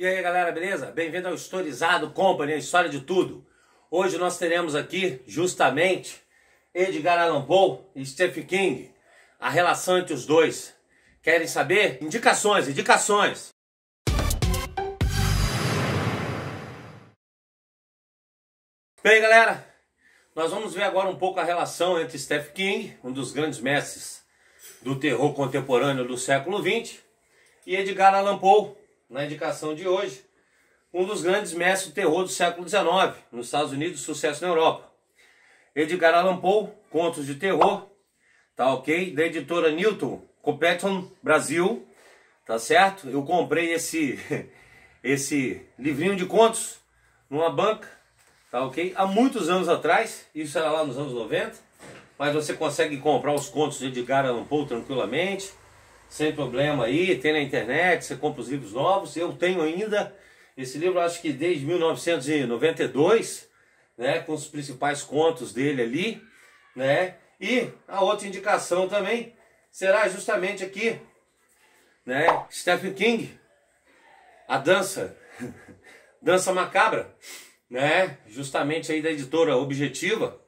E aí galera, beleza? Bem-vindo ao Historizado Company, a história de tudo. Hoje nós teremos aqui justamente Edgar Allan Poe e Stephen King, a relação entre os dois. Querem saber? Indicações. Bem galera, nós vamos ver agora um pouco a relação entre Stephen King, um dos grandes mestres do terror contemporâneo do século XX, e Edgar Allan Poe, na indicação de hoje, um dos grandes mestres do terror do século XIX, nos Estados Unidos, sucesso na Europa. Edgar Allan Poe, Contos de Terror, tá ok? Da editora Newton Compton, Brasil, tá certo? Eu comprei esse livrinho de contos numa banca, tá ok? Há muitos anos atrás, isso era lá nos anos 90, mas você consegue comprar os contos de Edgar Allan Poe tranquilamente, sem problema aí, tem na internet, você compra os livros novos. Eu tenho ainda esse livro, acho que desde 1992, né, com os principais contos dele ali, né? E a outra indicação também será justamente aqui, né, Stephen King, a dança macabra, né, justamente aí da editora Objetiva.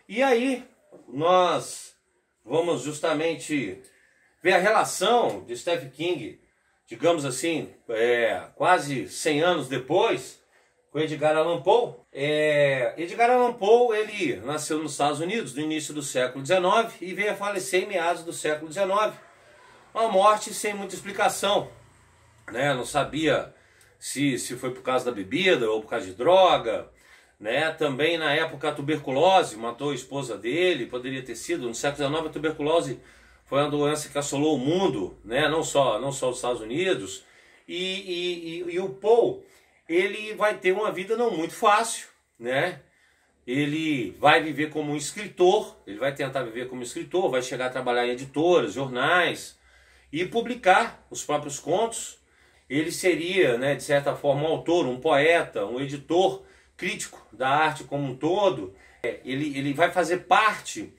E aí nós vamos justamente ver a relação de Stephen King, digamos assim, quase 100 anos depois, com Edgar Allan Poe. Edgar Allan Poe, ele nasceu nos Estados Unidos no início do século XIX e veio a falecer em meados do século XIX. Uma morte sem muita explicação, né? Não sabia se foi por causa da bebida ou por causa de droga, né? Também na época a tuberculose matou a esposa dele, poderia ter sido. No século XIX a tuberculose foi uma doença que assolou o mundo, né? não só os Estados Unidos. E o Poe, ele vai ter uma vida não muito fácil, né? Ele vai viver como um escritor, ele vai tentar viver como escritor, vai chegar a trabalhar em editoras, jornais e publicar os próprios contos. Ele seria, né, de certa forma, um autor, um poeta, um editor crítico da arte como um todo. Ele vai fazer parte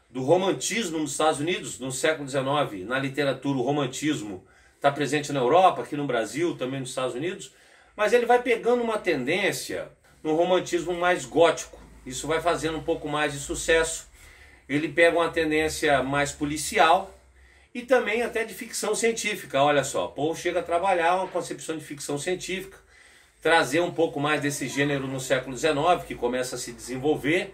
do romantismo nos Estados Unidos, no século XIX. Na literatura, o romantismo está presente na Europa, aqui no Brasil, também nos Estados Unidos, mas ele vai pegando uma tendência no romantismo mais gótico. Isso vai fazendo um pouco mais de sucesso. Ele pega uma tendência mais policial e também até de ficção científica. Olha só, Poe chega a trabalhar uma concepção de ficção científica, trazer um pouco mais desse gênero no século XIX, que começa a se desenvolver.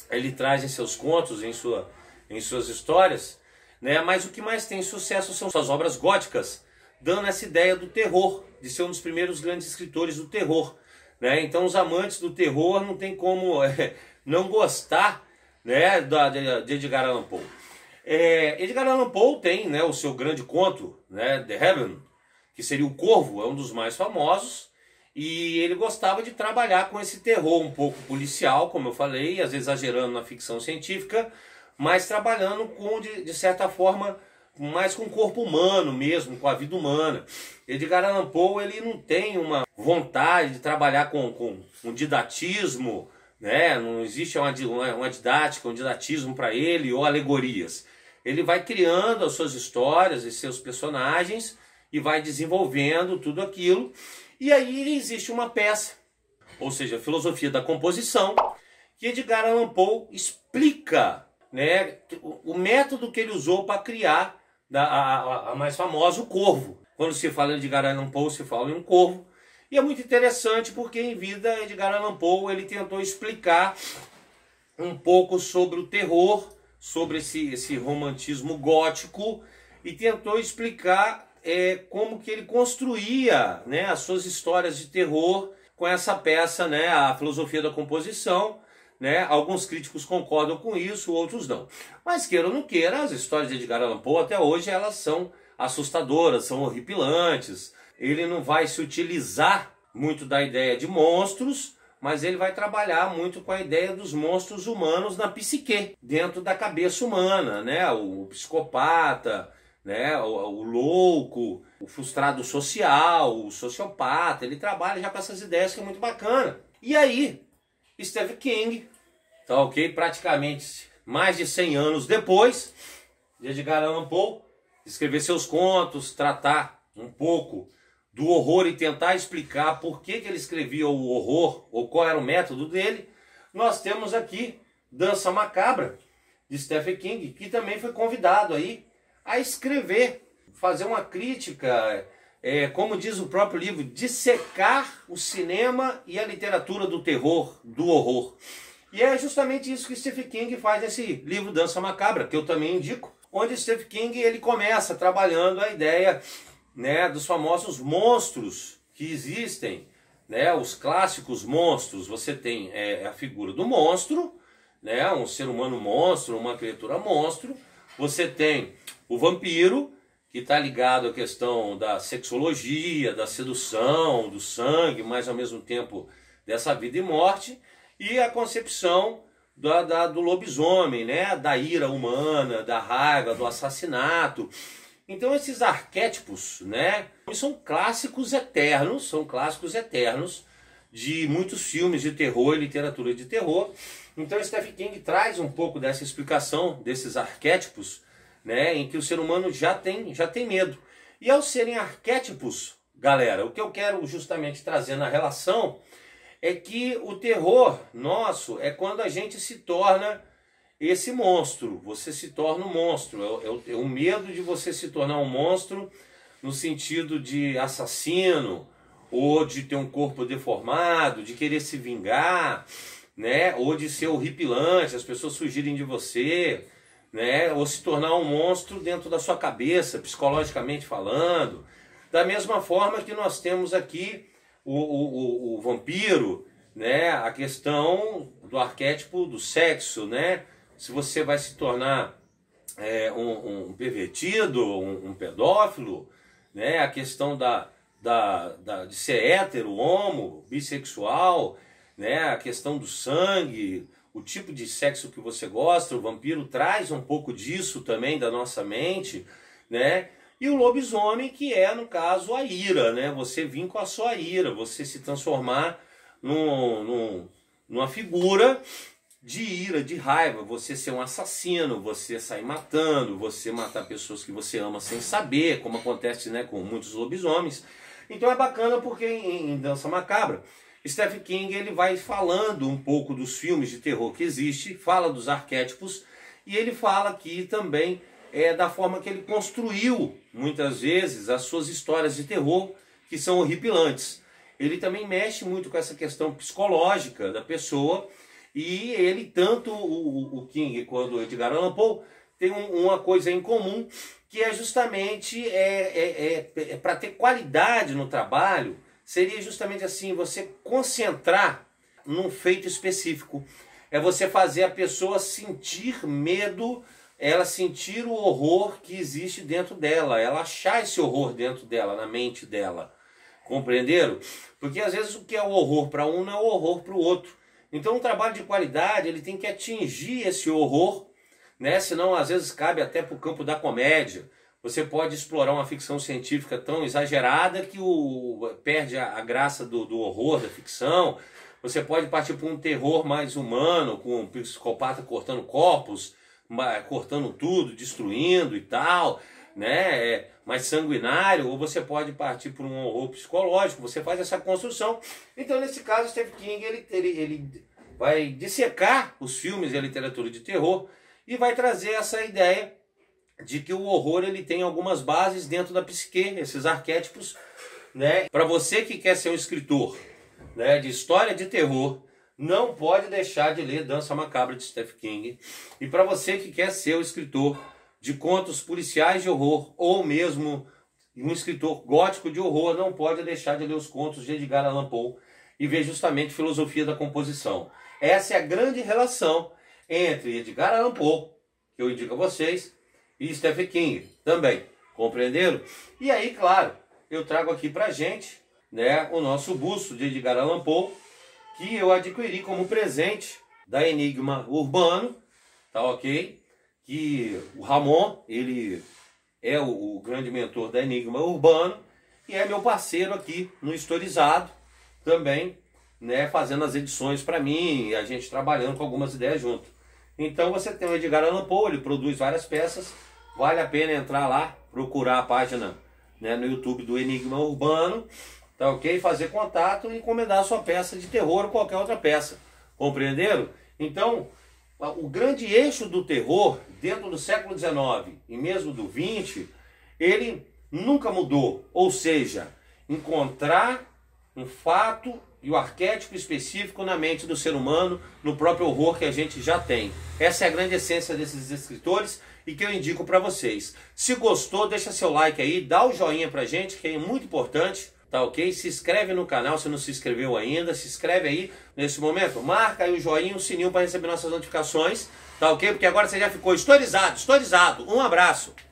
Ele traz em seus contos, em suas histórias, né? Mas o que mais tem sucesso são suas obras góticas, dando essa ideia do terror, de ser um dos primeiros grandes escritores do terror, né? Então os amantes do terror não tem como não gostar, né, de Edgar Allan Poe. Edgar Allan Poe tem, né, o seu grande conto, né, The Raven, que seria o Corvo, é um dos mais famosos. E ele gostava de trabalhar com esse terror um pouco policial, como eu falei, às vezes exagerando na ficção científica, mas trabalhando com, de certa forma, mais com o corpo humano mesmo, com a vida humana. Edgar Allan Poe, ele não tem uma vontade de trabalhar com um didatismo, né? Não existe uma didática, um didatismo para ele, ou alegorias. Ele vai criando as suas histórias e seus personagens e vai desenvolvendo tudo aquilo. E aí existe uma peça, ou seja, a filosofia da composição, que Edgar Allan Poe explica, né, o método que ele usou para criar a mais famosa, o Corvo. Quando se fala em Edgar Allan Poe, se fala em um corvo. E é muito interessante porque em vida Edgar Allan Poe ele tentou explicar um pouco sobre o terror, sobre esse romantismo gótico, e tentou explicar como que ele construía, né, as suas histórias de terror com essa peça, né, a filosofia da composição, né? Alguns críticos concordam com isso, outros não. Mas queira ou não queira, as histórias de Edgar Allan Poe até hoje elas são assustadoras, são horripilantes. Ele não vai se utilizar muito da ideia de monstros, mas ele vai trabalhar muito com a ideia dos monstros humanos na psique, dentro da cabeça humana, né? O psicopata, né, o louco, o frustrado social, o sociopata. Ele trabalha já com essas ideias, que é muito bacana. E aí, Stephen King, tá ok? Praticamente mais de 100 anos depois de Edgar Allan Poe escrever seus contos, tratar um pouco do horror e tentar explicar por que ele escrevia o horror, ou qual era o método dele, nós temos aqui Dança Macabra, de Stephen King, que também foi convidado aí a escrever, fazer uma crítica, como diz o próprio livro, dissecar o cinema e a literatura do terror, do horror. E é justamente isso que Stephen King faz nesse livro Dança Macabra, que eu também indico, onde Stephen King ele começa trabalhando a ideia, né, dos famosos monstros que existem, né, os clássicos monstros. Você tem a figura do monstro, né, um ser humano monstro, uma criatura monstro. Você tem o vampiro, que está ligado à questão da sexologia, da sedução, do sangue, mas ao mesmo tempo dessa vida e morte, e a concepção do lobisomem, né, da ira humana, da raiva, do assassinato. Então esses arquétipos, né, são clássicos eternos de muitos filmes de terror e literatura de terror. Então Stephen King traz um pouco dessa explicação desses arquétipos, né, em que o ser humano já tem medo. E ao serem arquétipos, galera, o que eu quero justamente trazer na relação é que o terror nosso é quando a gente se torna esse monstro. Você se torna um monstro. É o medo de você se tornar um monstro no sentido de assassino, ou de ter um corpo deformado, de querer se vingar, né? Ou de ser horripilante, as pessoas fugirem de você, né? Ou se tornar um monstro dentro da sua cabeça, psicologicamente falando. Da mesma forma que nós temos aqui o vampiro, né? A questão do arquétipo do sexo, né? Se você vai se tornar um pervertido, um pedófilo, né? A questão de ser hétero, homo, bissexual, né? A questão do sangue, o tipo de sexo que você gosta. O vampiro traz um pouco disso também da nossa mente, né? E o lobisomem, que é, no caso, a ira, né? Você vir com a sua ira, você se transformar numa figura de ira, de raiva, você ser um assassino, você sair matando, você matar pessoas que você ama sem saber, como acontece, né, com muitos lobisomens. Então é bacana porque em Dança Macabra, Stephen King ele vai falando um pouco dos filmes de terror que existe, fala dos arquétipos, e ele fala aqui também da forma que ele construiu, muitas vezes, as suas histórias de terror, que são horripilantes. Ele também mexe muito com essa questão psicológica da pessoa, e ele, tanto o King quanto o Edgar Allan Poe, tem uma coisa em comum, que é justamente para ter qualidade no trabalho, seria justamente assim, você concentrar num feito específico. É você fazer a pessoa sentir medo, ela sentir o horror que existe dentro dela, ela achar esse horror dentro dela, na mente dela. Compreenderam? Porque às vezes o que é o horror para um não é o horror para o outro. Então um trabalho de qualidade ele tem que atingir esse horror, né? Senão às vezes cabe até para o campo da comédia. Você pode explorar uma ficção científica tão exagerada que perde a graça do horror da ficção. Você pode partir para um terror mais humano, com um psicopata cortando corpos, cortando tudo, destruindo e tal, né? Mais sanguinário. Ou você pode partir para um horror psicológico. Você faz essa construção. Então nesse caso Stephen King ele vai dissecar os filmes e a literatura de terror e vai trazer essa ideia de que o horror ele tem algumas bases dentro da psique, esses arquétipos, né? Para você que quer ser um escritor, né, de história de terror, não pode deixar de ler Dança Macabra de Stephen King. E para você que quer ser um escritor de contos policiais de horror, ou mesmo um escritor gótico de horror, não pode deixar de ler os contos de Edgar Allan Poe e ver justamente filosofia da composição. Essa é a grande relação entre Edgar Allan Poe, que eu indico a vocês, e Stephen King também, compreenderam? E aí, claro, eu trago aqui pra gente, né, o nosso busto de Edgar Allan Poe, que eu adquiri como presente da Enigma Urbano, tá ok? Que o Ramon, ele é o grande mentor da Enigma Urbano e é meu parceiro aqui no Historizado também, né, fazendo as edições para mim e a gente trabalhando com algumas ideias junto. Então você tem o Edgar Allan Poe, ele produz várias peças, vale a pena entrar lá, procurar a página né, no YouTube do Enigma Urbano, tá ok? Fazer contato e encomendar a sua peça de terror ou qualquer outra peça, compreenderam? Então, o grande eixo do terror, dentro do século XIX e mesmo do XX, ele nunca mudou, ou seja, encontrar um fato e o arquétipo específico na mente do ser humano, no próprio horror que a gente já tem. Essa é a grande essência desses escritores e que eu indico para vocês. Se gostou, deixa seu like aí, dá o joinha pra gente, que é muito importante, tá ok? Se inscreve no canal se não se inscreveu ainda, se inscreve aí nesse momento, marca aí o joinha e o sininho para receber nossas notificações, tá ok? Porque agora você já ficou historizado. Um abraço!